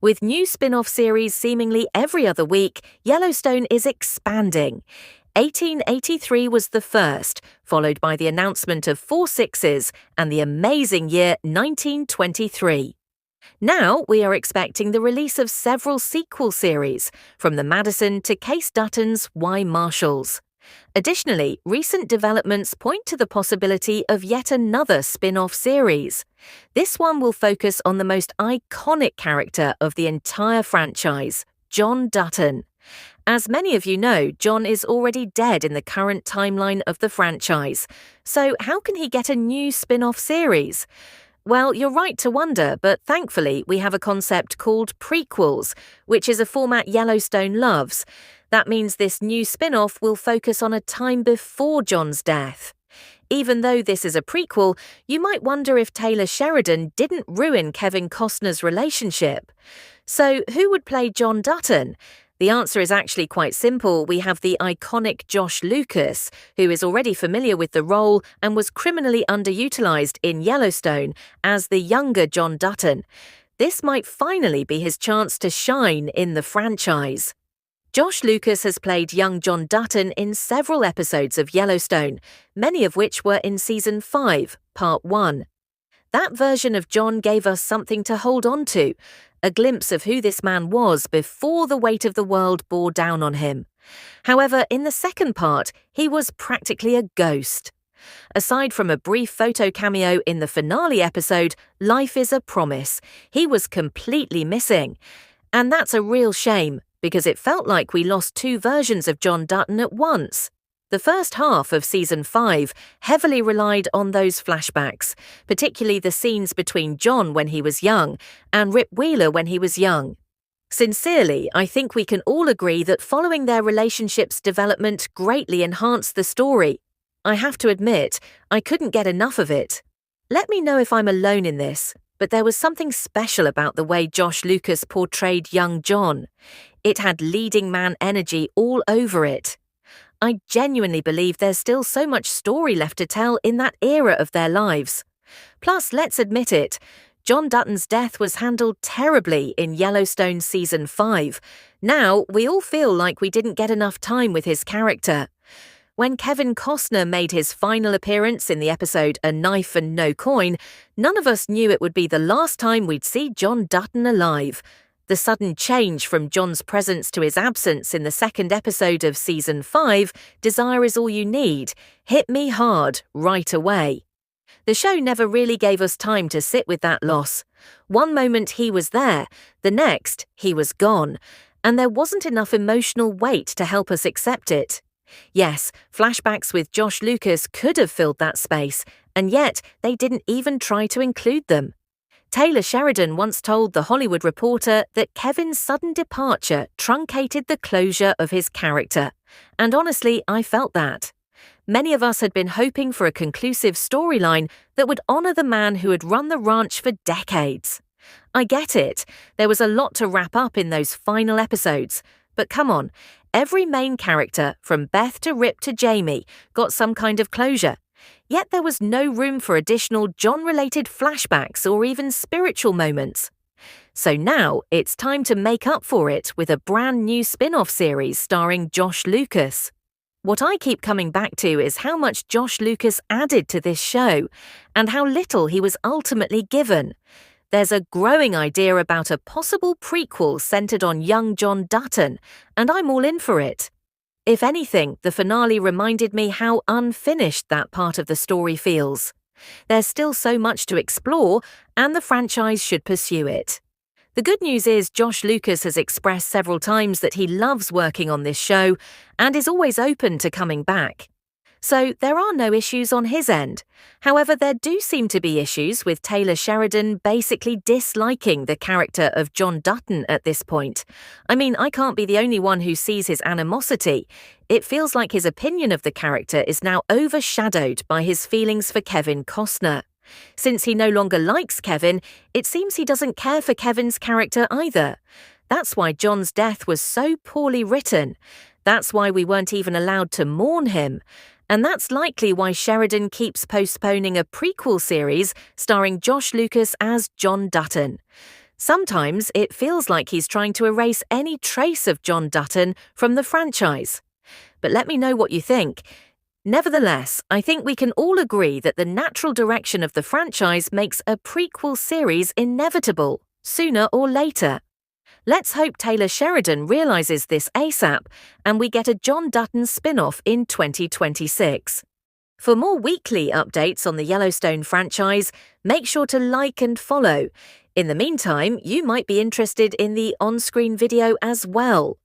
With new spin-off series seemingly every other week, Yellowstone is expanding. 1883 was the first, followed by the announcement of 4 sixes and the amazing year 1923. Now we are expecting the release of several sequel series, from the Madison to Case Dutton's Why Marshalls. Additionally, recent developments point to the possibility of yet another spin-off series. This one will focus on the most iconic character of the entire franchise, John Dutton. As many of you know, John is already dead in the current timeline of the franchise. So how can he get a new spin-off series? Well, you're right to wonder, but thankfully we have a concept called prequels, which is a format Yellowstone loves. That means this new spin-off will focus on a time before John's death. Even though this is a prequel, you might wonder if Taylor Sheridan didn't ruin Kevin Costner's relationship. So who would play John Dutton? The answer is actually quite simple. We have the iconic Josh Lucas, who is already familiar with the role and was criminally underutilized in Yellowstone as the younger John Dutton. This might finally be his chance to shine in the franchise. Josh Lucas has played young John Dutton in several episodes of Yellowstone, many of which were in Season 5, Part 1. That version of John gave us something to hold on to, a glimpse of who this man was before the weight of the world bore down on him. However, in the second part, he was practically a ghost. Aside from a brief photo cameo in the finale episode, Life is a Promise, he was completely missing. And that's a real shame, because it felt like we lost 2 versions of John Dutton at once. The first half of Season 5 heavily relied on those flashbacks, particularly the scenes between John when he was young and Rip Wheeler when he was young. Sincerely, I think we can all agree that following their relationship's development greatly enhanced the story. I have to admit, I couldn't get enough of it. Let me know if I'm alone in this, but there was something special about the way Josh Lucas portrayed young John. It had leading man energy all over it. I genuinely believe there's still so much story left to tell in that era of their lives. Plus, let's admit it, John Dutton's death was handled terribly in Yellowstone Season 5. Now, we all feel like we didn't get enough time with his character. When Kevin Costner made his final appearance in the episode A Knife and No Coin, none of us knew it would be the last time we'd see John Dutton alive. The sudden change from John's presence to his absence in the second episode of Season 5, Desire Is All You Need, hit me hard right away. The show never really gave us time to sit with that loss. One moment he was there, the next he was gone, and there wasn't enough emotional weight to help us accept it. Yes, flashbacks with Josh Lucas could have filled that space, and yet they didn't even try to include them. Taylor Sheridan once told The Hollywood Reporter that Kevin's sudden departure truncated the closure of his character. And honestly, I felt that. Many of us had been hoping for a conclusive storyline that would honor the man who had run the ranch for decades. I get it. There was a lot to wrap up in those final episodes. But come on, every main character, from Beth to Rip to Jamie, got some kind of closure. Yet there was no room for additional John-related flashbacks or even spiritual moments. So now it's time to make up for it with a brand new spin-off series starring Josh Lucas. What I keep coming back to is how much Josh Lucas added to this show and how little he was ultimately given. There's a growing idea about a possible prequel centered on young John Dutton, and I'm all in for it. If anything, the finale reminded me how unfinished that part of the story feels. There's still so much to explore, and the franchise should pursue it. The good news is Josh Lucas has expressed several times that he loves working on this show and is always open to coming back. So there are no issues on his end. However, there do seem to be issues with Taylor Sheridan basically disliking the character of John Dutton at this point. I mean, I can't be the only one who sees his animosity. It feels like his opinion of the character is now overshadowed by his feelings for Kevin Costner. Since he no longer likes Kevin, it seems he doesn't care for Kevin's character either. That's why John's death was so poorly written. That's why we weren't even allowed to mourn him. And that's likely why Sheridan keeps postponing a prequel series starring Josh Lucas as John Dutton. Sometimes it feels like he's trying to erase any trace of John Dutton from the franchise. But let me know what you think. Nevertheless, I think we can all agree that the natural direction of the franchise makes a prequel series inevitable, sooner or later. Let's hope Taylor Sheridan realizes this ASAP and we get a John Dutton spin-off in 2026. For more weekly updates on the Yellowstone franchise, make sure to like and follow. In the meantime, you might be interested in the on-screen video as well.